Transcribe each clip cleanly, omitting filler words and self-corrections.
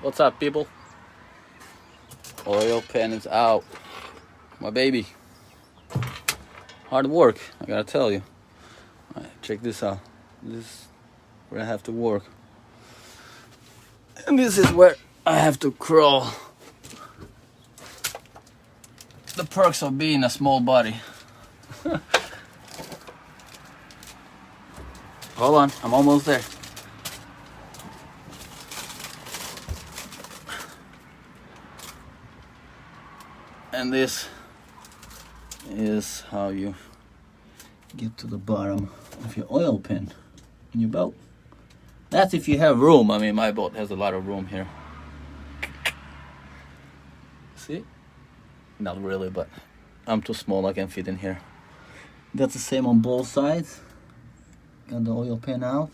What's up, people? Oil pan is out. My baby. Hard work, I gotta tell you. All right, check this out. This is where I have to work. And this is where I have to crawl. The perks of being a small body. Hold on, I'm almost there. And this is how you get to the bottom of your oil pan in your boat. That's if you have room. I mean, my boat has a lot of room here. See? Not really, but I'm too small, I can fit in here. That's the same on both sides. Got the oil pan out.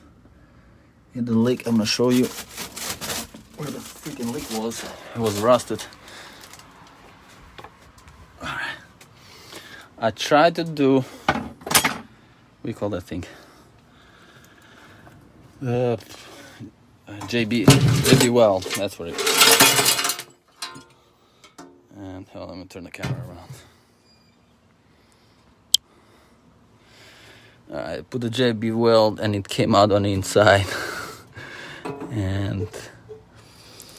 Hit the leak. I'm gonna show you where the freaking leak was. It was rusted. Alright. I tried to do, what do you call that thing? JB weld, that's what it is. And hold on, let me turn the camera around. I put the JB weld and it came out on the inside. And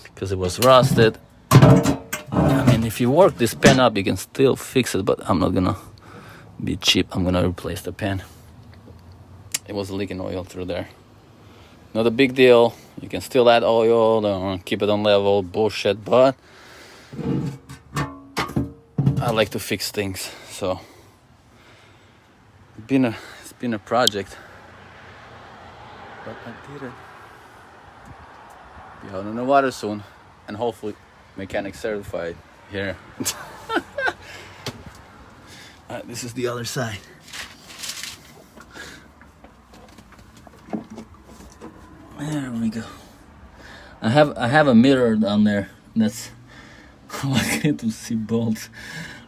because it was rusted, I mean, if you work this pen up, you can still fix it, but I'm not gonna be cheap. I'm gonna replace the pen. It was leaking oil through there. Not a big deal. You can still add oil, keep it on level, bullshit, but I like to fix things, so it's been a project, but I did it. Be out in the water soon, and hopefully mechanic certified here. Alright, this is the other side. There we go. I have a mirror down there. That's lucky to see bolts.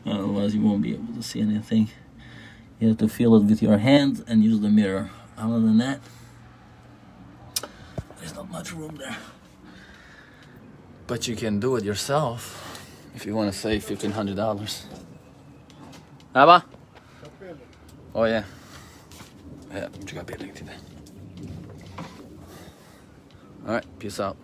Otherwise, you won't be able to see anything. You have to feel it with your hands and use the mirror. Other than that, there's not much room there. But you can do it yourself if you want to save $1,500. Abba? Oh yeah. Ja, jag brukar be lite. Alright, peace out.